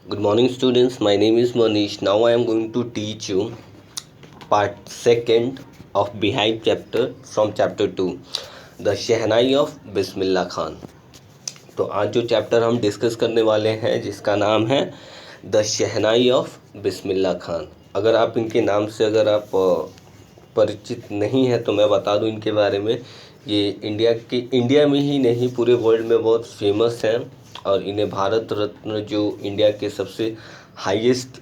Good morning, students. My name is Manish. Now I am going to teach you part second of Behind chapter from chapter 2, The Shehnai of Bismillah Khan. तो आज जो chapter हम discuss करने वाले हैं जिसका नाम है the shehnai of Bismillah Khan. अगर आप इनके नाम से परिचित नहीं है तो मैं बता दूं इनके बारे में। ये इंडिया में ही नहीं पूरे वर्ल्ड में बहुत फेमस हैं और इन्हें भारत रत्न जो इंडिया के सबसे हाईएस्ट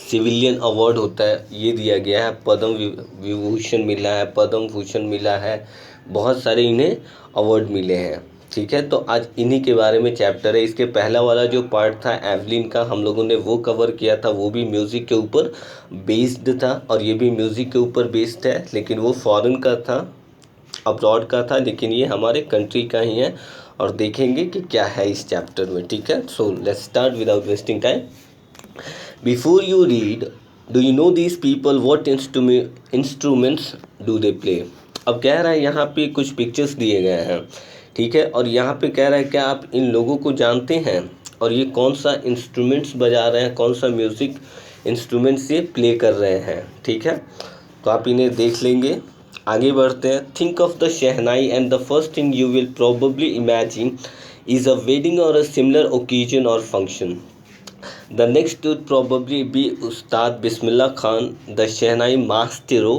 सिविलियन अवार्ड होता है ये दिया गया है। पद्म विभूषण मिला है, पद्म भूषण मिला है, बहुत सारे इन्हें अवार्ड मिले हैं। ठीक है, तो आज इन्हीं के बारे में चैप्टर है। इसके पहला वाला जो पार्ट था एवलिन का हम लोगों ने वो कवर किया था, वो भी म्यूज़िक के ऊपर बेस्ड था और ये भी म्यूज़िक के ऊपर बेस्ड है, लेकिन वो फॉरेन का था, अब्रॉड का था, लेकिन ये हमारे कंट्री का ही है और देखेंगे कि क्या है इस चैप्टर में। ठीक है, so let's start without wasting time. Before you read, do you know these people, what instruments do they play. अब कह रहा है यहाँ पे कुछ पिक्चर्स दिए गए हैं, ठीक है, और यहाँ पे कह रहा है क्या आप इन लोगों को जानते हैं और ये कौन सा इंस्ट्रूमेंट्स बजा रहे हैं, कौन सा म्यूज़िक इंस्ट्रूमेंट्स ये प्ले कर रहे हैं। ठीक है, तो आप इन्हें देख लेंगे। आगे बढ़ते हैं। Think of the shehnai and the first thing you will probably imagine is a wedding और अ सिमिलर ओकेजन और function. The next would probably be Ustad Bismillah Khan the शहनाई मास्टरो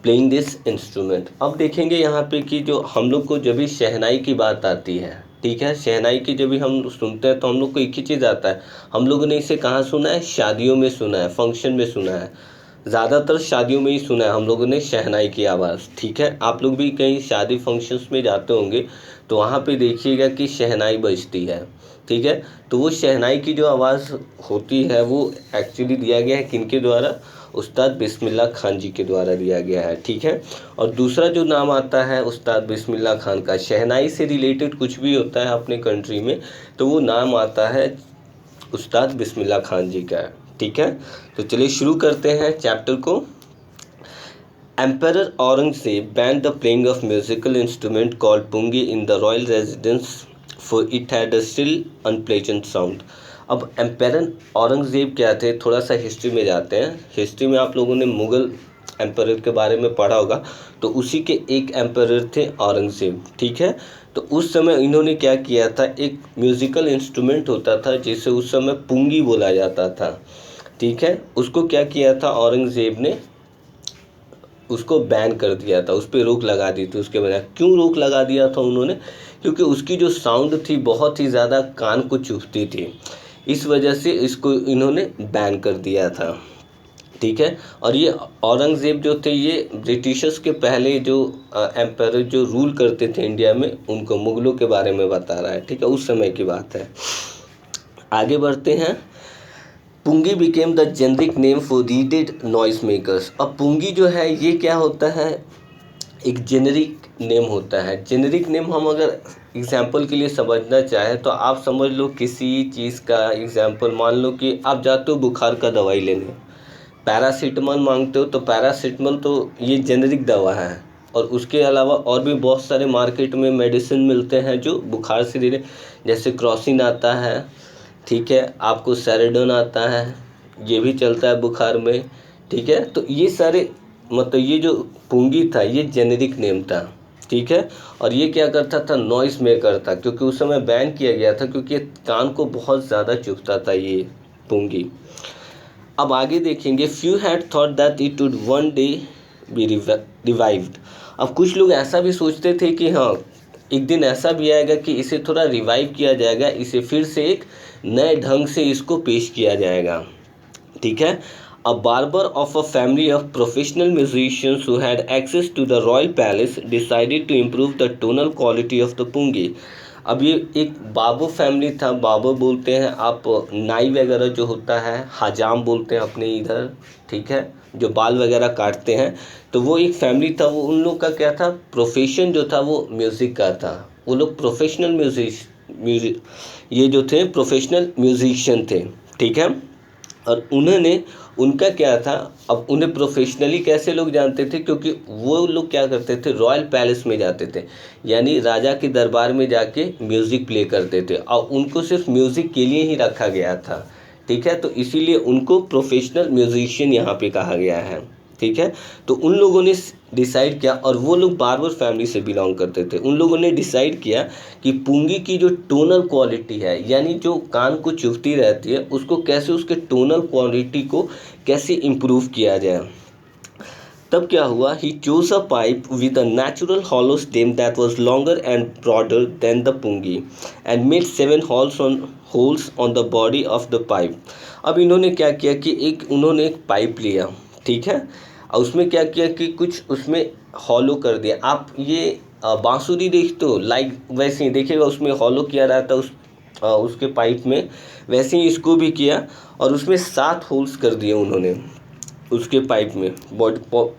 प्लेइंग दिस इंस्ट्रूमेंट। अब देखेंगे यहाँ पे कि जो हम लोग को जब भी शहनाई की बात आती है, ठीक है, शहनाई की जब भी हम सुनते हैं तो हम लोग को एक ही चीज़ आता है। हम लोगों ने इसे कहाँ सुना है? शादियों में सुना है, फंक्शन में सुना है, ज़्यादातर शादियों में ही सुना है हम लोगों ने शहनाई की आवाज़। ठीक है, आप लोग भी कहीं शादी फंक्शंस में जाते होंगे तो वहाँ पे देखिएगा कि शहनाई बजती है। ठीक है, तो वो शहनाई की जो आवाज़ होती है वो एक्चुअली दिया गया है किनके द्वारा? उस्ताद बिस्मिल्लाह खान जी के द्वारा दिया गया है। ठीक है, और दूसरा जो नाम आता है उस्ताद बिस्मिल्लाह खान का, शहनाई से रिलेटेड कुछ भी होता है अपने कंट्री में तो वो नाम आता है उस्ताद बिस्मिल्लाह खान जी का। ठीक है, तो चलिए शुरू करते हैं चैप्टर को। Emperor Aurangzeb banned the playing of musical instrument called pungi in the royal residence for it had a still unpleasant sound. अब एम्परर औरंगजेब क्या थे, थोड़ा सा हिस्ट्री में जाते हैं। हिस्ट्री में आप लोगों ने मुग़ल एम्परर के बारे में पढ़ा होगा, तो उसी के एक एम्परर थे औरंगजेब। ठीक है, तो उस समय इन्होंने क्या किया था, एक म्यूज़िकल इंस्ट्रूमेंट होता था जिसे उस समय पुंगी बोला जाता था। ठीक है, उसको क्या किया था औरंगजेब ने, उसको बैन कर दिया था, उस पर रोक लगा दी थी। उसके बजाय क्यों रोक लगा दिया था उन्होंने? क्योंकि उसकी जो साउंड थी बहुत ही ज़्यादा कान को चुभती थी, इस वजह से इसको इन्होंने बैन कर दिया था। ठीक है, और ये औरंगज़ेब जो थे ये ब्रिटिशर्स के पहले जो एम्पायर जो रूल करते थे इंडिया में, उनको मुग़लों के बारे में बता रहा है। ठीक है, उस समय की बात है। आगे बढ़ते हैं। Pungi became the generic name for reeded noise makers. अब पुंगी जो है ये क्या होता है, एक जेनरिक नेम होता है। जेनरिक नेम हम अगर एग्जाम्पल के लिए समझना चाहें तो आप समझ लो किसी चीज़ का एग्जाम्पल, मान लो कि आप जाते हो बुखार का दवाई लेने, पैरासीटामोल मांगते हो तो पैरासीटामोल तो ये जेनरिक दवा है, और उसके अलावा और भी बहुत सारे मार्केट में मेडिसिन मिलते हैं जो बुखार से रिलेटेड, जैसे क्रॉसिन आता है, ठीक है, आपको सेरेडोन आता है, ये भी चलता है बुखार में। ठीक है, तो ये सारे मतलब ये जो पुंगी था ये जेनेरिक नेम था। ठीक है, और ये क्या करता था, नॉइस मेकर था, क्योंकि उस समय बैन किया गया था क्योंकि कान को बहुत ज़्यादा चुभता था ये पुंगी। अब आगे देखेंगे। Few had thought that it would one day B revived. अब कुछ लोग ऐसा भी सोचते थे कि हाँ एक दिन ऐसा भी आएगा कि इसे थोड़ा रिवाइव किया जाएगा, इसे फिर से एक नए ढंग से इसको पेश किया जाएगा। ठीक है, a barber of a family of professional musicians who had access to the royal palace decided to improve the tonal quality of the pungi. अब ये एक बाबो फैमिली था, बाबो बोलते हैं आप नाई वगैरह जो होता है, हजाम बोलते हैं अपने इधर, ठीक है, जो बाल वगैरह काटते हैं, तो वो एक फैमिली था। वो उन लोग का क्या था, प्रोफेशन जो था वो म्यूज़िक का था। वो लोग प्रोफेशनल म्यूजिक ये जो थे प्रोफेशनल म्यूजिशियन थे। ठीक है, और उन्होंने उनका क्या था, अब उन्हें प्रोफेशनली कैसे लोग जानते थे, क्योंकि वो लोग क्या करते थे, रॉयल पैलेस में जाते थे, यानी राजा के दरबार में जाके म्यूज़िक प्ले करते थे और उनको सिर्फ म्यूज़िक के लिए ही रखा गया था। ठीक है, तो इसीलिए उनको प्रोफेशनल म्यूजिशियन यहाँ पे कहा गया है। ठीक है, तो उन लोगों ने डिसाइड किया, और वो लोग बार्बर फैमिली से बिलोंग करते थे, उन लोगों ने डिसाइड किया कि पुंगी की जो टोनल क्वालिटी है, यानी जो कान को चुभती रहती है, उसको कैसे, उसके टोनल क्वालिटी को कैसे इम्प्रूव किया जाए। तब क्या हुआ, he chose a pipe with a natural hollow stem that was longer and broader than the pungi and made 7 holes on the body of the pipe। अब इन्होंने क्या किया कि उन्होंने एक पाइप लिया, ठीक है, और उसमें क्या किया कि कुछ उसमें हॉलो कर दिया। आप ये बांसुरी देखते हो, लाइक वैसे ही देखिएगा, उसमें हॉलो किया रहता है उसके पाइप में, वैसे ही इसको भी किया, और उसमें 7 होल्स कर दिए उन्होंने उसके पाइप में।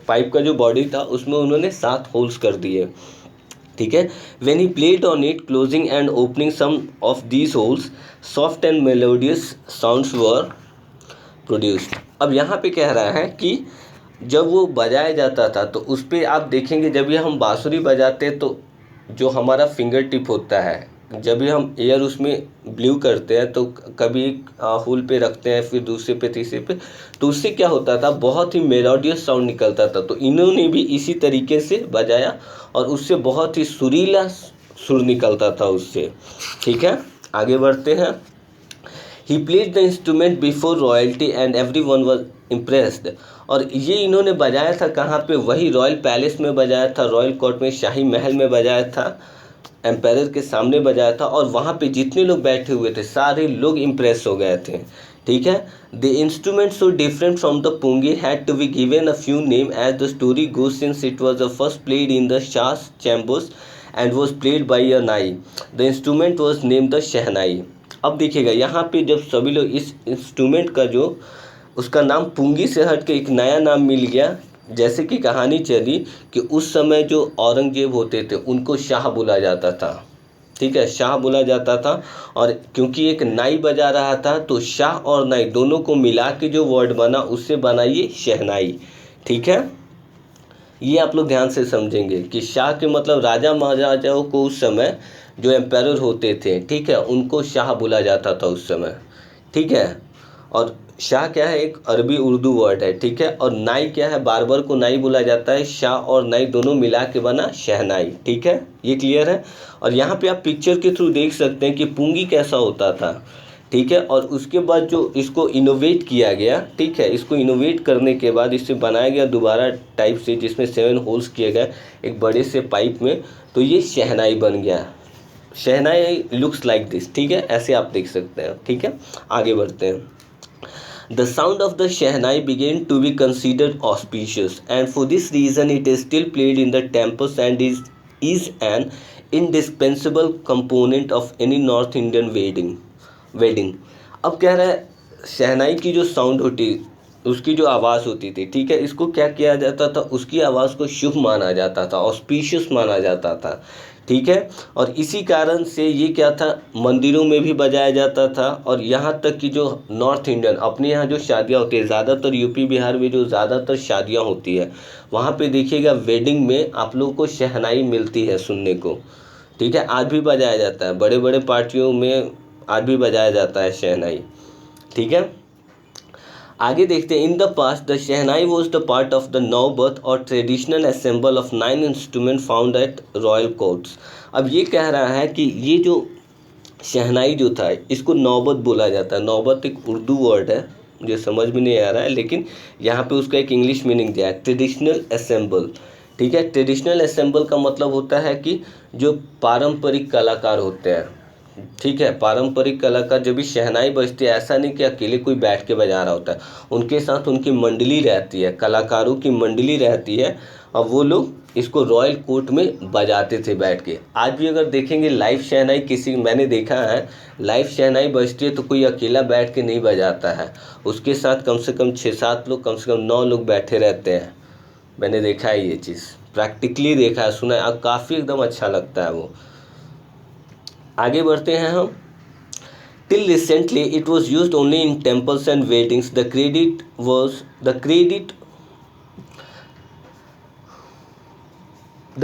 पाइप का जो बॉडी था उसमें उन्होंने 7 होल्स कर दिए। ठीक है, when he played on it, closing and opening some of these holes, soft and melodious sounds were produced. अब यहाँ पे कह रहा है कि जब वो बजाया जाता था तो उस पर आप देखेंगे, जब भी हम बांसुरी बजाते हैं तो जो हमारा फिंगर टिप होता है, जब भी हम एयर उसमें ब्लू करते हैं तो कभी एक होल पे रखते हैं, फिर दूसरे पे, तीसरे पे, तो उससे क्या होता था, बहुत ही मेलोडियस साउंड निकलता था। तो इन्होंने भी इसी तरीके से बजाया और उससे बहुत ही सुरीला सुर निकलता था उससे। ठीक है, आगे बढ़ते हैं। He played the instrument before royalty and everyone was impressed. और ये इन्होंने बजाया था कहाँ पे, वही रॉयल पैलेस में बजाया था, रॉयल कोर्ट में, शाही महल में बजाया था, एम्पायर के सामने बजाया था, और वहाँ पे जितने लोग बैठे हुए थे सारे लोग इम्प्रेस हो गए थे। ठीक है, the instrument so different from the pungi had to be given a few name as the story goes, since it was the first played in the Shah chambers and was played by a nai. The instrument was named the shehnai. अब देखिएगा यहाँ पे जब सभी लोग इस instrument का जो उसका नाम पुंगी से हट के एक नया नाम मिल गया, जैसे कि कहानी चली कि उस समय जो औरंगजेब होते थे उनको शाह बोला जाता था। ठीक है, शाह बोला जाता था, और क्योंकि एक नाई बजा रहा था तो शाह और नाई दोनों को मिला के जो वर्ड बना उससे बना ये शहनाई। ठीक है, ये आप लोग ध्यान से समझेंगे कि शाह के मतलब राजा महाराजाओं को उस समय जो एम्पायर होते थे, ठीक है, उनको शाह बोला जाता था उस समय। ठीक है, और शाह क्या है, एक अरबी उर्दू वर्ड है। ठीक है, और नाई क्या है, बार्बर को नाई बोला जाता है, शाह और नाई दोनों मिला के बना शहनाई। ठीक है, ये क्लियर है। और यहाँ पे आप पिक्चर के थ्रू देख सकते हैं कि पुंगी कैसा होता था। ठीक है, और उसके बाद जो इसको इनोवेट किया गया, ठीक है, इसको इनोवेट करने के बाद इसे बनाया गया दोबारा टाइप से, जिसमें 7 होल्स किए गए एक बड़े से पाइप में, तो ये शहनाई बन गया। शहनाई लुक्स लाइक दिस। ठीक है, ऐसे आप देख सकते हैं। ठीक है, आगे बढ़ते हैं। The sound of the Shehnai began to be considered auspicious, and for this reason it is still played in the temples and is an indispensable component of any North Indian wedding। अब कह रहा है शहनाई की जो sound होती, उसकी जो आवाज़ होती थी, ठीक है, इसको क्या किया जाता था, उसकी आवाज़ को शुभ माना जाता था, ऑस्पिशियस माना जाता था। ठीक है, और इसी कारण से ये क्या था, मंदिरों में भी बजाया जाता था, और यहाँ तक कि जो नॉर्थ इंडियन अपने यहाँ जो शादियाँ होती है, ज़्यादातर यूपी बिहार में जो ज़्यादातर शादियाँ होती है, वहाँ पे देखिएगा वेडिंग में आप लोगों को शहनाई मिलती है सुनने को। ठीक है, आज भी बजाया जाता है, बड़े बड़े पार्टियों में आज भी बजाया जाता है शहनाई। ठीक है, आगे देखते हैं। In the past the shehnai was the part of the नौबत और traditional assemble of 9 instrument found at royal courts. अब ये कह रहा है कि ये जो शहनाई जो था इसको नौबत बोला जाता है। नौबत एक उर्दू वर्ड है, मुझे समझ में नहीं आ रहा है, लेकिन यहाँ पे उसका एक इंग्लिश मीनिंग दिया है, ट्रेडिशनल असेंबल। ठीक है, ट्रेडिशनल असेंबल का मतलब होता है कि जो पारंपरिक कलाकार होते हैं, ठीक है, पारंपरिक कलाकार जब भी शहनाई बजती है, ऐसा नहीं कि अकेले कोई बैठ के बजा रहा होता है, उनके साथ उनकी मंडली रहती है, कलाकारों की मंडली रहती है, और वो लोग इसको रॉयल कोर्ट में बजाते थे बैठ के। आज भी अगर देखेंगे लाइव शहनाई, किसी मैंने देखा है लाइव शहनाई बजती है तो कोई अकेला बैठ के नहीं बजाता है, उसके साथ कम से कम 6-7 लोग, कम से कम 9 लोग बैठे रहते हैं। मैंने देखा है, ये चीज़ प्रैक्टिकली देखा है, सुना है, और काफ़ी एकदम अच्छा लगता है वो। आगे बढ़ते हैं हम। Till recently, it was used only in temples and weddings. The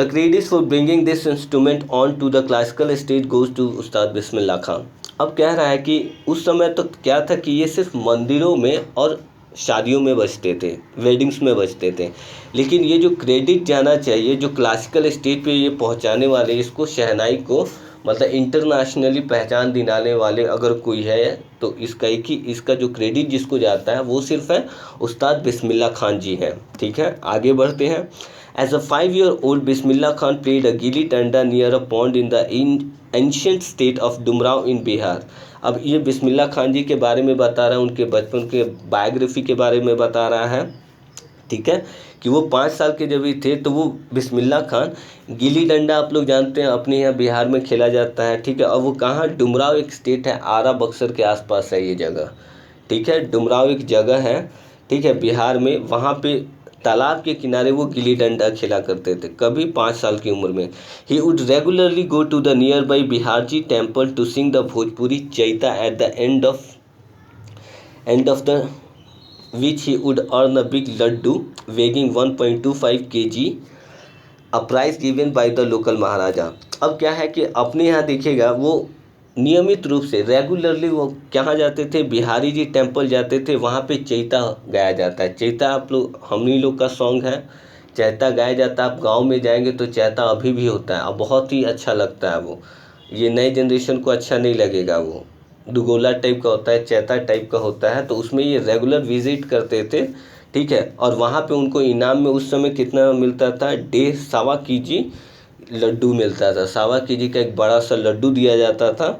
credit for bringing this instrument on to the classical stage goes to उस्ताद बिस्मिल्लाह खान। अब कह रहा है कि उस समय तो क्या था कि ये सिर्फ मंदिरों में और शादियों में बजते थे, वेडिंग्स में बजते थे, लेकिन ये जो क्रेडिट जाना चाहिए, जो क्लासिकल स्टेज पे ये पहुंचाने वाले, इसको शहनाई को मतलब इंटरनेशनली पहचान दिलाने वाले अगर कोई है तो इसका एक ही, इसका जो क्रेडिट जिसको जाता है वो सिर्फ है उस्ताद बिस्मिल्लाह खान जी हैं। ठीक है, आगे बढ़ते हैं। As a 5-year-old, Bismillah Khan played a gilli danda near a pond in the ancient state of Dumrao in Bihar। अब ये बिस्मिल्लाह खान जी के बारे में बता रहा है, उनके बचपन के बायोग्राफी के बारे में बता रहा है। ठीक है, कि वो 5 साल के जब भी थे तो वो बिस्मिल्लाह खान गिल्ली डंडा आप लोग जानते हैं अपने यहाँ बिहार में खेला जाता है। ठीक है, और वो कहाँ, डुमराव एक स्टेट है, आरा बक्सर के आसपास है ये जगह। ठीक है, डुमराव एक जगह है, ठीक है, बिहार में। वहाँ पे तालाब के किनारे वो गिल्ली डंडा खेला करते थे, कभी 5 साल की उम्र में। He would regularly go to the nearby Biharji temple to sing the Bhojpuri chaita at the end of the which he would earn a big laddu weighing 1.25 kg, a prize given by the local महाराजा। अब क्या है कि अपने यहाँ देखिएगा वो नियमित रूप से रेगुलरली वो कहाँ जाते थे, बिहारी जी टेम्पल जाते थे, वहाँ पे चैता गाया जाता है। चैता आप लोग, हमनी लोग का सॉन्ग है, चैता गाया जाता है। आप गांव में जाएंगे तो चैता अभी भी होता है, अब बहुत ही अच्छा लगता है वो। ये नई जनरेशन को अच्छा नहीं लगेगा, वो दुगोला टाइप का होता है, चैता टाइप का होता है, तो उसमें ये रेगुलर विजिट करते थे। ठीक है, और वहाँ पे उनको इनाम में उस समय कितना मिलता था, 1.5 केजी लड्डू मिलता था। 1.25 केजी का एक बड़ा सा लड्डू दिया जाता था।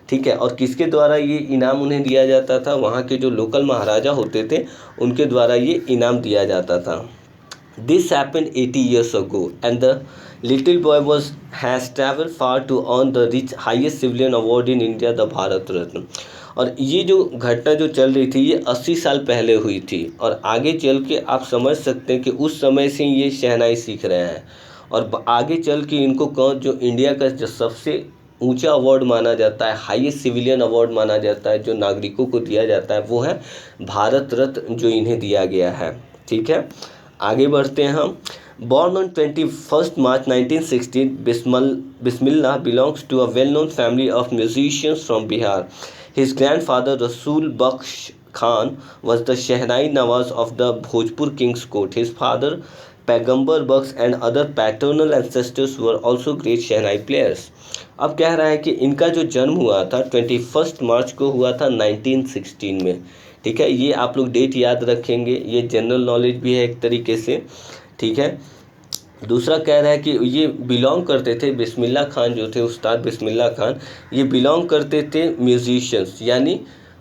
ठीक है, और किसके द्वारा ये इनाम उन्हें दिया जाता था, वहाँ के जो लोकल महाराजा होते थे उनके द्वारा ये इनाम दिया जाता था। This happened 80 years ago and the little boy has traveled far to earn the highest civilian award in India, the Bharat Ratna। और ये जो घटना जो चल रही थी ये 80 साल पहले हुई थी, और आगे चल के आप समझ सकते हैं कि उस समय से ये शहनाई सीख रहे हैं, और आगे चल के इनको कौन, जो इंडिया का जो सबसे ऊंचा अवार्ड माना जाता है, हाईएस्ट सिविलियन अवार्ड माना जाता है, जो नागरिकों को दिया जाता है, वो है भारत रत्न, जो इन्हें दिया गया है। ठीक है, आगे बढ़ते हैं हम। Born on 21st March 1916, Bismillah belongs to a well-known family of musicians from Bihar. His grandfather Rasul Baksh Khan was the Shehnai Nawaz of the Bhojpur King's Court. His father Paigambar Baksh and other paternal ancestors were also great Shehnai players। अब कह रहा है कि इनका जो जन्म हुआ था 21 मार्च को हुआ था 1916 में। ठीक है, ये आप लोग डेट याद रखेंगे, ये जनरल नॉलेज भी है एक तरीके से। ठीक है, दूसरा कह रहा है कि ये बिलोंग करते थे, बिस्मिल्लाह खान जो थे, उस्ताद बिस्मिल्लाह खान, ये बिलोंग करते थे म्यूजिशियंस, यानी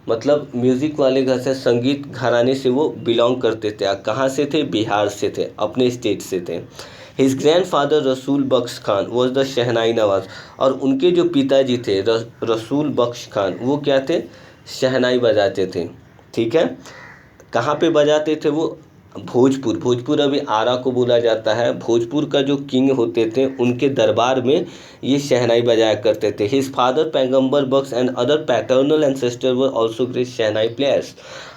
मतलब म्यूज़िक वाले घर से, संगीत घराने से वो बिलोंग करते थे। कहाँ से थे, बिहार से थे, अपने स्टेट से थे। हिज ग्रैंडफादर रसूल बख्श खान वॉज द शहनाई नवाज, और उनके जो पिताजी थे रसूल बख्श खान, वो क्या थे, शहनाई बजाते थे। ठीक है, कहाँ पे बजाते थे वो, भोजपुर अभी आरा को बोला जाता है। भोजपुर का जो किंग होते थे उनके दरबार में ये शहनाई बजाया करते थे। His father Paigambar Bakhsh and other paternal ancestor were also great shehnai players,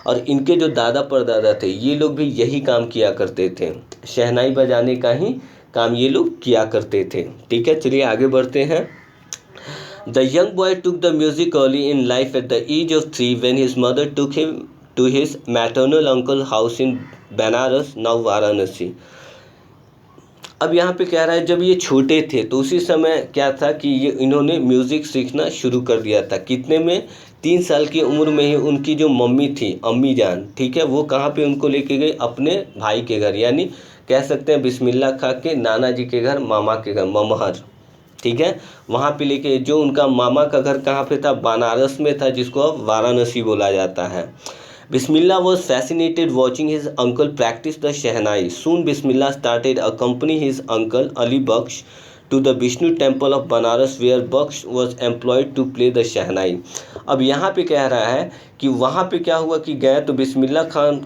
और इनके जो दादा परदादा थे ये लोग भी यही काम किया करते थे, शहनाई बजाने का ही काम ये लोग किया करते थे। ठीक है, चलिए आगे बढ़ते हैं। The young boy took the music early in life at the age of 3 when his mother took him to his maternal uncle house in Banaras, now Varanasi. अब यहाँ पे कह रहा है जब ये छोटे थे तो उसी समय क्या था कि ये इन्होंने म्यूज़िक सीखना शुरू कर दिया था। कितने में, 3 साल की उम्र में ही उनकी जो मम्मी थी, अम्मी जान, ठीक है, वो कहाँ पे उनको लेके गई, अपने भाई के घर, यानी कह सकते हैं बिस्मिल्लाह खां के नाना जी के घर, मामा के घर, ममहर। ठीक है, वहाँ पे लेके, जो उनका मामा का घर कहाँ पे था, बनारस में था, जिसको अब वाराणसी बोला जाता है। Bismillah was fascinated watching his uncle practice the Shehnai. Soon Bismillah started accompanying his uncle Ali Baksh to the Vishnu temple of Banaras where Baksh was employed to play the Shehnai। अब यहाँ पे कह रहा है कि वहाँ पे क्या हुआ कि गया तो बिस्मिल्लाह खान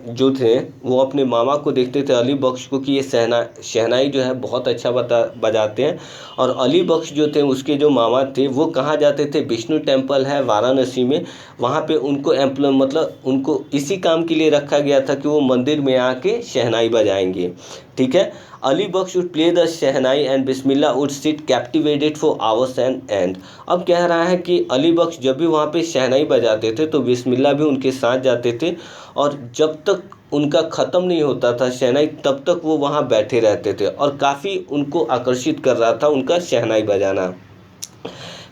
जो थे वो अपने मामा को देखते थे अली बख्श को कि ये शहनाई जो है बहुत अच्छा बजाते हैं। और अली बख्श जो थे उसके जो मामा थे वो कहाँ जाते थे, विष्णु टेम्पल है वाराणसी में, वहाँ पे उनको मतलब उनको इसी काम के लिए रखा गया था कि वो मंदिर में आके शहनाई बजाएंगे। ठीक है, Ali Bakhsh would play the shehnai and Bismillah would sit captivated for hours and and. अब कह रहा है कि अली बख्श जब भी वहाँ पे शहनाई बजाते थे तो बिस्मिल्लाह भी उनके साथ जाते थे, और जब तक उनका ख़त्म नहीं होता था शहनाई तब तक वो वहाँ बैठे रहते थे, और काफ़ी उनको आकर्षित कर रहा था उनका शहनाई बजाना।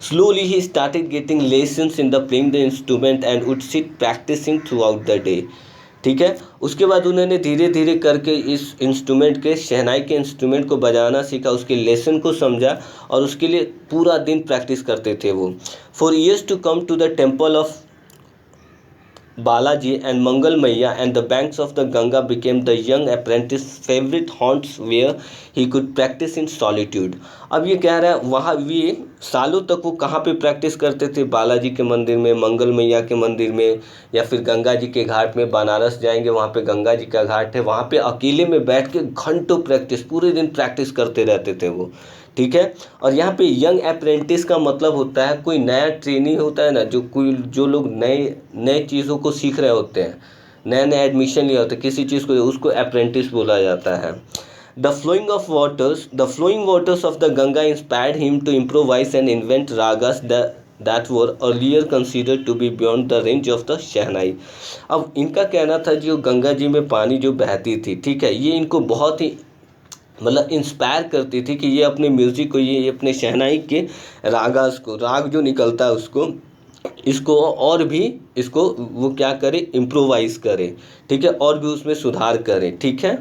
Slowly he started getting lessons in the playing the instrument and would sit practicing throughout the day। ठीक है, उसके बाद उन्होंने धीरे धीरे करके इस इंस्ट्रूमेंट के शहनाई के इंस्ट्रूमेंट को बजाना सीखा, उसके लेसन को समझा, और उसके लिए पूरा दिन प्रैक्टिस करते थे वो। For years to come to the temple of Balaji and Mangal Maiya and the banks of the Ganga became the young apprentice's favorite haunts where he could practice in solitude। अब ये कह रहा है वहाँ ये सालों तक वो कहाँ पे प्रैक्टिस करते थे, बालाजी के मंदिर में, मंगल मैया के मंदिर में, या फिर गंगा जी के घाट में। बनारस जाएंगे वहाँ पे गंगा जी का घाट है, वहाँ पे अकेले में बैठ के घंटों प्रैक्टिस, पूरे दिन प्रैक्टिस करते रहते थे वो। ठीक है, और यहाँ पे यंग अप्रेंटिस का मतलब होता है कोई नया ट्रेनी होता है ना, जो लोग नए नए चीज़ों को सीख रहे होते हैं, नया नया एडमिशन लिया होता है किसी चीज़ को, उसको अप्रेंटिस बोला जाता है। The flowing waters of the Ganga inspired him to improvise and invent ragas that were earlier considered to be beyond the range of the शहनाई। अब इनका कहना था जो गंगा जी में पानी जो बहती थी, ठीक है, ये इनको बहुत ही मतलब इंस्पायर करती थी कि ये अपने म्यूज़िक को, ये अपने शहनाई के रागास को, राग जो निकलता है उसको, इसको और भी इसको वो क्या करे, इम्प्रोवाइज़ करे। ठीक है, और भी उसमें सुधार करे। ठीक है,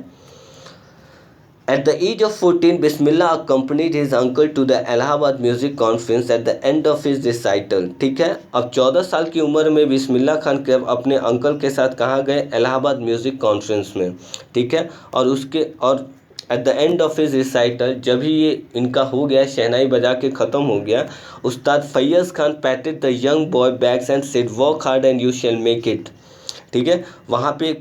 At the age of 14, Bismillah accompanied his uncle to the Allahabad Music Conference at the end of his recital। ठीक है, अब 14 साल की उम्र में बिस्मिल्लाह खान के अपने अंकल के साथ कहाँ गए, इलाहाबाद म्यूज़िक कॉन्फ्रेंस में। ठीक है, और eight the end of his recital, जब ही ये इनका हो गया, शहनाई बजा के ख़त्म हो गया, Ustad Faiyaz Khan patted the young boy backs and said work hard and you shall make it. ठीक है, वहाँ पे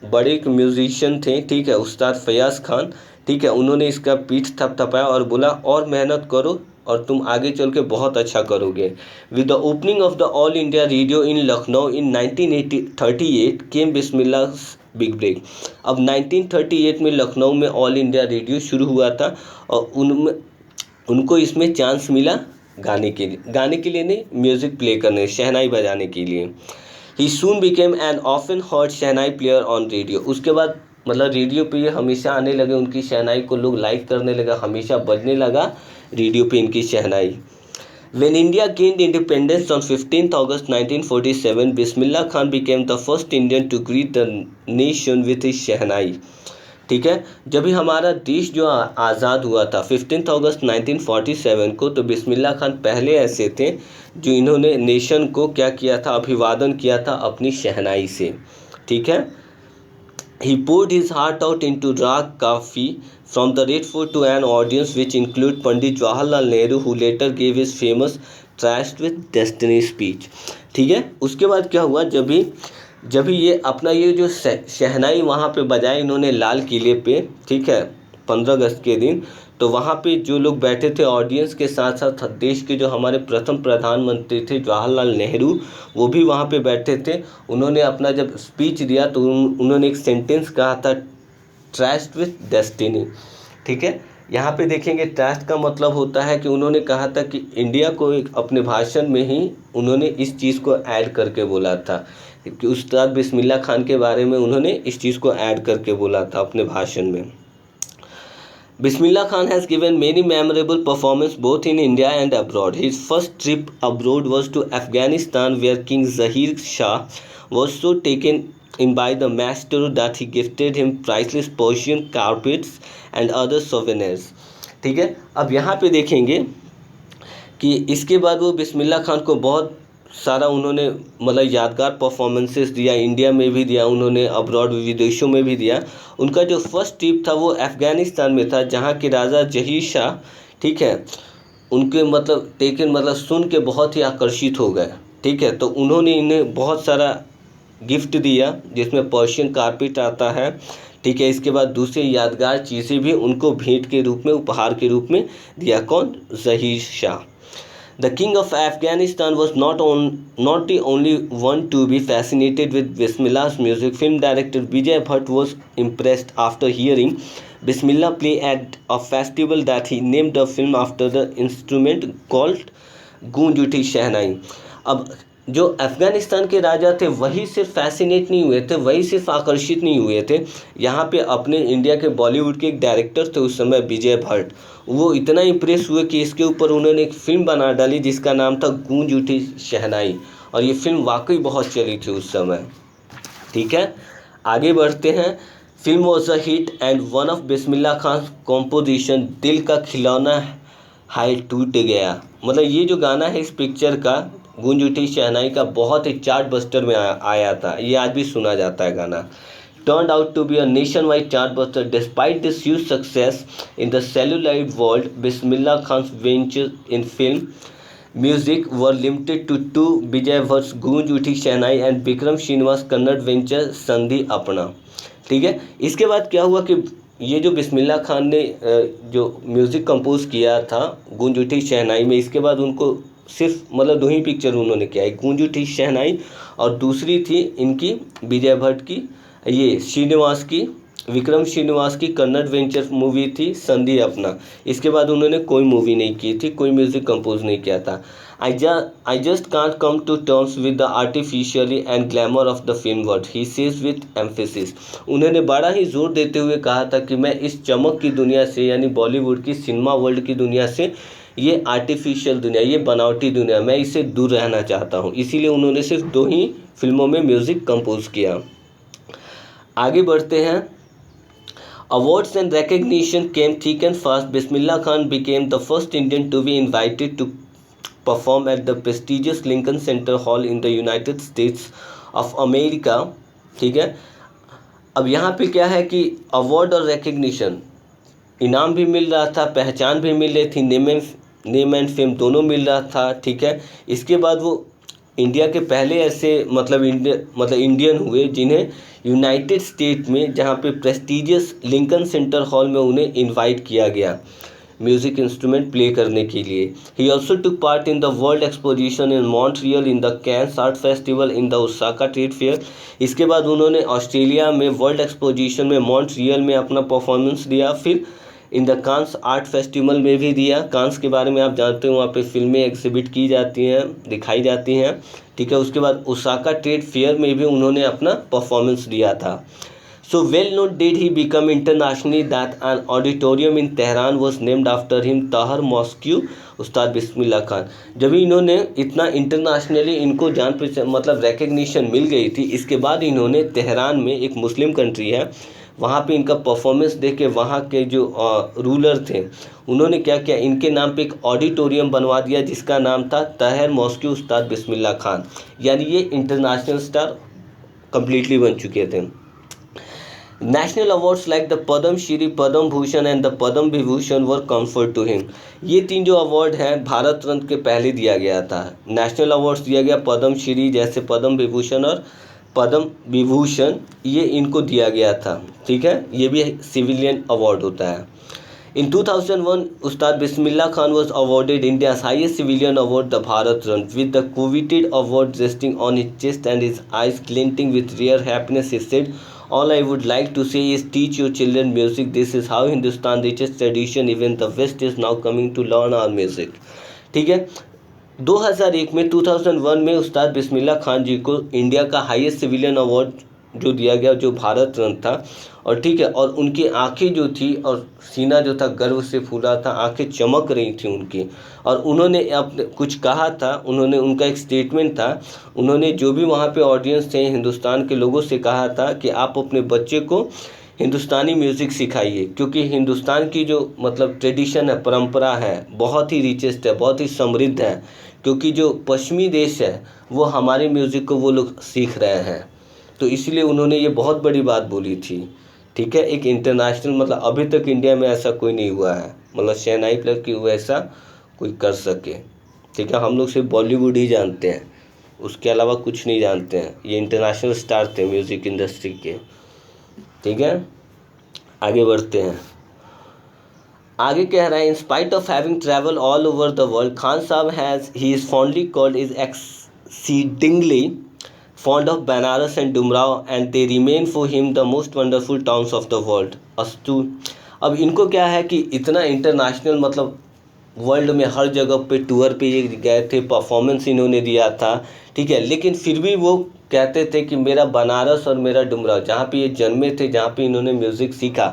बड़े एक म्यूजिशियन थे, ठीक है, उस्ताद फैयाज़ खान। ठीक है, उन्होंने इसका पीठ थपथपाया और बोला और मेहनत करो और तुम आगे चल के बहुत अच्छा करोगे। With the opening of the all India radio in Lucknow in 1938 came Bismillah big break. अब 1938 में लखनऊ में ऑल इंडिया रेडियो शुरू हुआ था, और उनको इसमें चांस मिला गाने के लिए नहीं, म्यूज़िक प्ले करने, शहनाई बजाने के लिए। He soon became an often heard shehnai player on radio। उसके बाद मतलब रेडियो पे ये हमेशा आने लगे, उनकी शहनाई को लोग लाइक करने लगा, हमेशा बजने लगा रेडियो पे इनकी शहनाई। When India gained independence on 15th August 1947, Bismillah Khan became the first Indian to greet the nation with his शहनाई। ठीक है, जब भी हमारा देश जो आज़ाद हुआ था 15 अगस्त 1947 को, तो बिस्मिल्लाह खान पहले ऐसे थे जो इन्होंने नेशन को क्या किया था, अभिवादन किया था अपनी शहनाई से। ठीक है, he poured his heart out into Rag Kafi from the Red Fort to an audience which include Pandit Jawaharlal Nehru, who later gave his famous Trust with Destiny speech। ठीक है, उसके बाद क्या हुआ, जब भी ये अपना ये जो शहनाई वहाँ पे बजाए इन्होंने लाल किले पे, ठीक है, 15 अगस्त के दिन, तो वहाँ पे जो लोग बैठे थे ऑडियंस के साथ साथ देश के जो हमारे प्रथम प्रधानमंत्री थे जवाहरलाल नेहरू, वो भी वहाँ पे बैठे थे। उन्होंने अपना जब स्पीच दिया तो उन्होंने एक सेंटेंस कहा था, ट्रस्ट विथ डेस्टिनी। ठीक है, यहाँ पे देखेंगे ट्रस्ट का मतलब होता है कि उन्होंने कहा था कि इंडिया को एक अपने भाषण में ही उन्होंने इस चीज़ को ऐड करके बोला था कि उस्ताद बिस्मिल्लाह खान के बारे में उन्होंने इस चीज़ को ऐड करके बोला था अपने भाषण में। Bismillah Khan has given many memorable performances both in India and abroad. His first trip abroad was to Afghanistan, where King Zahir Shah was so taken in by the master that he gifted him priceless Persian carpets and other souvenirs। ठीक है, अब यहाँ पे देखेंगे कि इसके बाद वो बिस्मिल्लाह खान को बहुत सारा उन्होंने मतलब यादगार परफॉर्मेंसेस दिया, इंडिया में भी दिया उन्होंने, अब्रॉड विदेशों में भी दिया। उनका जो फर्स्ट ट्रिप था वो अफ़गानिस्तान में था, जहाँ के राजा जहीर शाह, ठीक है, उनके मतलब सुन के बहुत ही आकर्षित हो गए। ठीक है, तो उन्होंने इन्हें बहुत सारा गिफ्ट दिया जिसमें पर्शियन कारपेट आता है, ठीक है। इसके बाद दूसरी यादगार चीज़ें भी उनको भेंट के रूप में, उपहार के रूप में दिया। कौन? Zaheer Shah. The king of Afghanistan was not the only one to be fascinated with Bismillah's music. Film director Vijay Bhatt was impressed after hearing Bismillah play at a festival that he named the film after the instrument called गूंज उठी शहनाई। अब जो अफगानिस्तान के राजा थे वही सिर्फ fascinate नहीं हुए थे, वही सिर्फ आकर्षित नहीं हुए थे, यहाँ पे अपने इंडिया के बॉलीवुड के एक डायरेक्टर थे उस समय विजय भट्ट, वो इतना इम्प्रेस हुए कि इसके ऊपर उन्होंने एक फिल्म बना डाली जिसका नाम था गूंज उठी शहनाई, और ये फिल्म वाकई बहुत चली थी उस समय, ठीक है। आगे बढ़ते हैं। Film was a hit and one of Bismillah Khan composition दिल का खिलौना हाय टूट गया। मतलब ये जो गाना है इस पिक्चर का, गूंज उठी शहनाई का, बहुत ही चार्ट बस्टर में आया था, ये आज भी सुना जाता है गाना। Turned out to be a nationwide chartbuster. Despite this huge success in the celluloid world, Bismillah Khan's ventures in film music were limited to two: Vijay Bhatt's गूंज उठी शहनाई and विक्रम श्रीनिवास कन्नड़ वेंचर संधि अपना, ठीक है। इसके बाद क्या हुआ कि ये जो बिस्मिल्लाह खान ने जो म्यूज़िक कंपोज किया था गूंज उठी शहनाई में, इसके बाद उनको सिर्फ मतलब दो ही पिक्चर उन्होंने किया, एक गूंज उठी शहनाई और दूसरी थी इनकी विजय भट्ट की, ये श्रीनिवास की, विक्रम श्रीनिवास की कन्नड़ वेंचर मूवी थी संधि अपना। इसके बाद उन्होंने कोई मूवी नहीं की थी, कोई म्यूज़िक कंपोज नहीं किया था। I just can't come to terms with the artificiality and glamour of the film world, he says with emphasis. उन्होंने बड़ा ही जोर देते हुए कहा था कि मैं इस चमक की दुनिया से, यानी बॉलीवुड की सिनेमा वर्ल्ड की दुनिया से, ये आर्टिफिशियल दुनिया, ये बनावटी दुनिया, मैं इससे दूर रहना चाहता हूँ। इसीलिए उन्होंने सिर्फ दो ही फिल्मों में म्यूज़िक कंपोज किया। आगे बढ़ते हैं। Awards and recognition came thick and fast. Bismillah Khan became the first Indian to be invited to perform at the prestigious Lincoln Center Hall in the United States of America, ठीक है। अब यहाँ पे क्या है कि अवार्ड और recognition, इनाम भी मिल रहा था, पहचान भी मिल रही थी, नेम एंड फेम दोनों मिल रहा था, ठीक है। इसके बाद वो इंडिया के पहले ऐसे मतलब इंडियन हुए जिन्हें यूनाइटेड स्टेट में, जहाँ पे प्रेस्टिजियस लिंकन सेंटर हॉल में उन्हें इनवाइट किया गया म्यूज़िक इंस्ट्रूमेंट प्ले करने के लिए। He also took part in the world exposition in Montreal, in the Cannes art festival, in the Osaka trade fair. इसके बाद उन्होंने ऑस्ट्रेलिया में वर्ल्ड एक्सपोजिशन में मॉन्ट्रियल में अपना परफॉर्मेंस दिया, फिर in the Cannes art festival में भी दिया। कांस के बारे में आप जानते हो, वहाँ पे फिल्में एग्जिबिट की जाती हैं, दिखाई जाती हैं, ठीक है। उसके बाद ओसाका ट्रेड फेयर में भी उन्होंने अपना परफॉर्मेंस दिया था। So well known did he become internationally that an auditorium in Tehran was named after him, Tahar Mosque, उस्ताद बिस्मिल्लाह खान। जब इन्होंने इतना इंटरनेशनली इनको जान मतलब रिकग्निशन मिल गई थी, इसके बाद इन्होंने तेहरान में, एक मुस्लिम कंट्री है, वहाँ पे इनका परफॉर्मेंस देख के वहाँ के जो रूलर थे उन्होंने क्या किया, इनके नाम पे एक ऑडिटोरियम बनवा दिया जिसका नाम था तहर मॉस्क्यू उस्ताद बिस्मिल्लाह खान। यानी ये इंटरनेशनल स्टार कम्प्लीटली बन चुके थे। National awards like the Padma Shri, Padma Bhushan and the Padma Vibhushan were conferred to him. ये तीन जो अवार्ड हैं भारत रत्न के पहले दिया गया था। नेशनल अवार्ड्स दिया गया पद्म श्री, जैसे पद्म विभूषण और पद्म विभूषण, ये इनको दिया गया था, ठीक है। ये भी सिविलियन अवार्ड होता है। In 2001, Ustad Bismillah Khan was awarded India's highest civilian award, the Bharat Ratna, with the coveted award resting on his chest and his eyes glinting with rare happiness. He said, "All I would like to say is teach your children music. This is how Hindustan reaches tradition. Even the West is now coming to learn our music." ठीक है। 2001 में 2001 में उस्ताद बिस्मिल्लाह खान जी को India का highest civilian award जो दिया गया, जो भारत रत्न था, और ठीक है, और उनकी आंखें जो थी और सीना जो था गर्व से फूला था, आंखें चमक रही थी उनकी, और उन्होंने अपने कुछ कहा था, उन्होंने, उनका एक स्टेटमेंट था, उन्होंने जो भी वहाँ पे ऑडियंस थे हिंदुस्तान के लोगों से कहा था कि आप अपने बच्चे को हिंदुस्तानी म्यूज़िक सिखाइए, क्योंकि हिंदुस्तान की जो मतलब ट्रेडिशन है, परंपरा है, बहुत ही रिचेस्ट है, बहुत ही समृद्ध है, क्योंकि जो पश्चिमी देश है वो हमारे म्यूज़िक को वो लोग सीख रहे हैं। तो इसलिए उन्होंने ये बहुत बड़ी बात बोली थी, ठीक है। एक इंटरनेशनल मतलब अभी तक इंडिया में ऐसा कोई नहीं हुआ है, मतलब शहनाई प्लस की वैसा कोई कर सके, ठीक है। हम लोग सिर्फ बॉलीवुड ही जानते हैं, उसके अलावा कुछ नहीं जानते हैं। ये इंटरनेशनल स्टार थे म्यूज़िक इंडस्ट्री के। ठीक है, आगे बढ़ते हैं। आगे कह रहा है, in spite of having travel all over the world, Khan sahab has he is fondly called is exceedingly fond of Banaras and Dumrao and they remain for him the most wonderful towns of the world. अस्तु। अब इनको क्या है कि इतना international मतलब world में हर जगह पे टूर पे ये गए थे, परफॉर्मेंस इन्होंने दिया था, ठीक है, लेकिन फिर भी वो कहते थे कि मेरा बनारस और मेरा डुमराव, जहाँ पे ये जन्मे थे, जहाँ पे इन्होंने म्यूज़िक सीखा,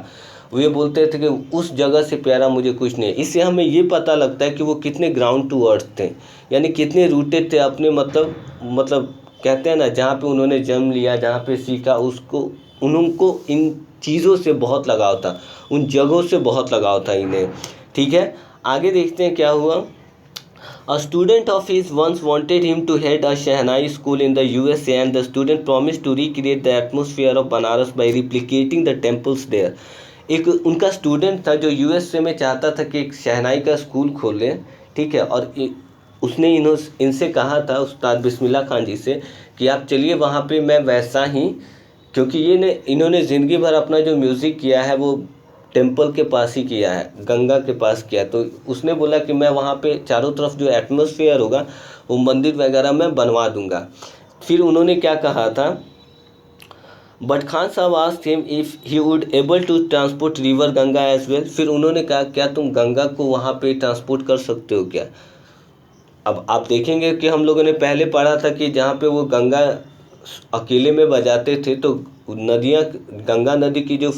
वो ये बोलते थे कि उस जगह से प्यारा मुझे कुछ नहीं। इससे हमें ये पता लगता है कि वो कितने ग्राउंड टू अर्थ थे, यानी कितने रूटेड थे अपने मतलब कहते हैं ना, जहाँ पे उन्होंने जन्म लिया, जहाँ पे सीखा, उनको इन चीज़ों से बहुत लगाव था, उन जगहों से बहुत लगाव था इन्हें। ठीक है, आगे देखते हैं क्या हुआ। A student of his once wanted him to head a Shehnai school in the USA and the student promised to recreate the atmosphere of Banaras by replicating the temples there. एक उनका स्टूडेंट था जो USA में चाहता था कि एक शहनाई का स्कूल खोले, ठीक है, और उसने इनसे कहा था उस्ताद बिस्मिल्लाह खान जी से कि आप चलिए वहाँ पे, मैं वैसा ही, क्योंकि इन्होंने ज़िंदगी भर अपना जो म्यूज़िक किया है वो टेम्पल के पास ही किया है, गंगा के पास किया। तो उसने बोला कि मैं वहाँ पे चारों तरफ जो एटमॉस्फेयर होगा वो मंदिर वगैरह मैं बनवा दूंगा। फिर उन्होंने क्या कहा था, but Khan Sahab asked him if he would able to transport river Ganga as well. फिर उन्होंने कहा क्या तुम गंगा को वहाँ पे ट्रांसपोर्ट कर सकते हो क्या। अब आप देखेंगे कि हम लोगों ने पहले पढ़ा था कि जहाँ पे वो गंगा अकेले में बजाते थे तो नदियाँ, गंगा नदी की जो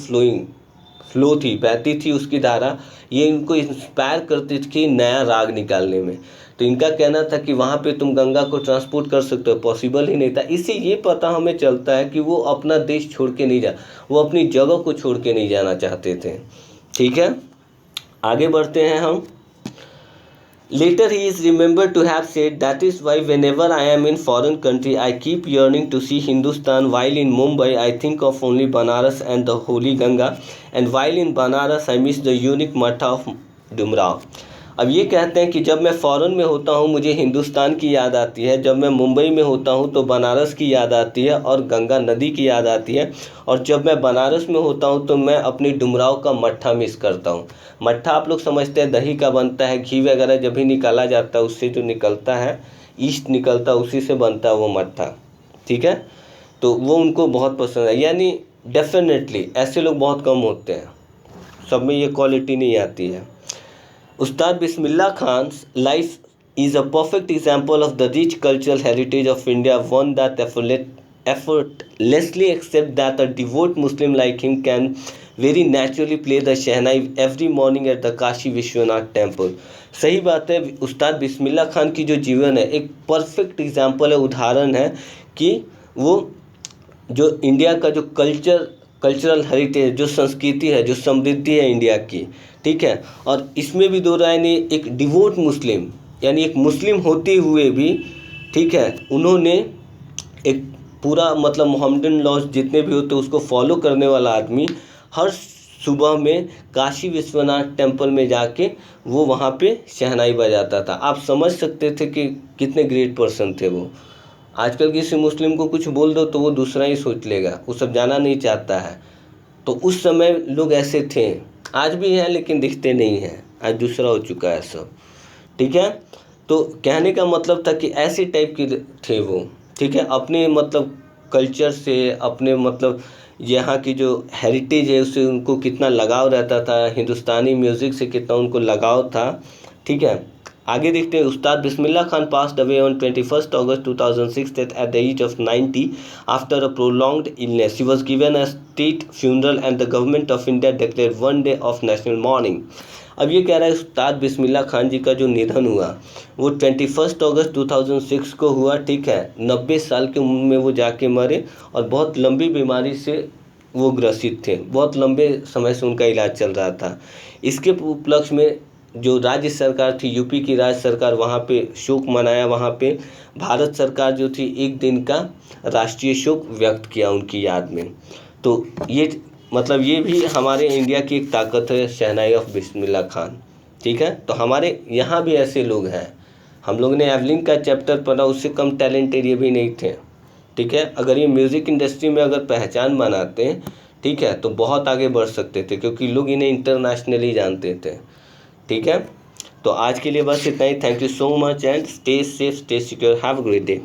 फ्लो थी, बहती थी उसकी धारा, ये इनको इंस्पायर करती थी नया राग निकालने में। तो इनका कहना था कि वहाँ पे तुम गंगा को ट्रांसपोर्ट कर सकते हो, पॉसिबल ही नहीं था। इससे ये पता हमें चलता है कि वो अपना देश छोड़ के नहीं वो अपनी जगह को छोड़ के नहीं जाना चाहते थे। ठीक है, आगे बढ़ते हैं हम। Later he is remembered to have said, that is why whenever I am in foreign country I keep yearning to see Hindustan, while in Mumbai I think of only Banaras and the holy Ganga, and while in Banaras I miss the unique matha of Dumrao. अब ये कहते हैं कि जब मैं foreign में होता हूँ मुझे हिंदुस्तान की याद आती है, जब मैं मुंबई में होता हूँ तो बनारस की याद आती है और गंगा नदी की याद आती है, और जब मैं बनारस में होता हूँ तो मैं अपनी डुमराव का मट्ठा मिस करता हूँ। मट्ठा आप लोग समझते हैं दही का बनता है, घी वगैरह जब भी निकाला जाता है उससे जो निकलता है, ईस्ट निकलता है, उसी से बनता है वो मट्ठा। ठीक है, तो वो उनको बहुत पसंद है। यानी डेफिनेटली ऐसे लोग बहुत कम होते हैं, सब में ये क्वालिटी नहीं आती है। Ustad Bismillah Khan's life is a perfect example of the rich cultural heritage of India, one that effortlessly accepts that a devout Muslim like him can very naturally play the Shehnai every morning at the Kashi Vishwanath temple. सही बात है, उस्ताद बिस्मिल्लाह खान की जो जीवन है एक perfect example है, उदाहरण है कि वो जो इंडिया का जो कल्चरल हेरिटेज, जो संस्कृति है, जो समृद्धि है इंडिया की, ठीक है, और इसमें भी दो राय नहीं, एक डिवोट मुस्लिम यानी एक मुस्लिम होते हुए भी, ठीक है, उन्होंने एक पूरा मतलब मोहम्मदन लॉज जितने भी होते उसको फॉलो करने वाला आदमी हर सुबह में काशी विश्वनाथ टेम्पल में जाके वो वहाँ पे शहनाई बजाता था। आप समझ सकते थे कि कितने ग्रेट पर्सन थे वो। आजकल किसी मुस्लिम को कुछ बोल दो तो वो दूसरा ही सोच लेगा, वो सब जाना नहीं चाहता है। तो उस समय लोग ऐसे थे, आज भी हैं लेकिन दिखते नहीं हैं, आज दूसरा हो चुका है सब। ठीक है, तो कहने का मतलब था कि ऐसे टाइप के थे वो, ठीक है, अपने मतलब कल्चर से, अपने मतलब यहाँ की जो हेरिटेज है उससे उनको कितना लगाव रहता था, हिंदुस्तानी म्यूज़िक से कितना उनको लगाव था। ठीक है, आगे देखते हैं। उस्ताद Bismillah Khan passed away on 21st August 2006 at the age of 90 after a prolonged illness. He was given a state funeral and the government of India declared one day of national mourning. अब ये कह रहा है उस्ताद बिस्मिल्लाह खान जी का जो निधन हुआ वो 21 अगस्त 2006 को हुआ। ठीक है, 90 साल की उम्र में वो जाके मरे और बहुत लंबी बीमारी से वो ग्रसित थे, बहुत लंबे समय से उनका इलाज चल रहा था। इसके उपलक्ष्य में जो राज्य सरकार थी, यूपी की राज्य सरकार, वहाँ पे शोक मनाया। वहाँ पे भारत सरकार जो थी एक दिन का राष्ट्रीय शोक व्यक्त किया उनकी याद में। तो ये मतलब ये भी हमारे इंडिया की एक ताकत है, शहनाई ऑफ बिस्मिल्लाह खान। ठीक है, तो हमारे यहाँ भी ऐसे लोग हैं हम लोग ने एवलिन का चैप्टर पढ़ा, उससे कम टैलेंटेड ये भी नहीं थे। ठीक है, अगर ये म्यूज़िक इंडस्ट्री में अगर पहचान बनाते हैं, ठीक है, तो बहुत आगे बढ़ सकते थे, क्योंकि लोग इन्हें इंटरनेशनली जानते थे। ठीक है, तो आज के लिए बस इतना ही। Thank you so much and stay safe, stay secure, have a great day.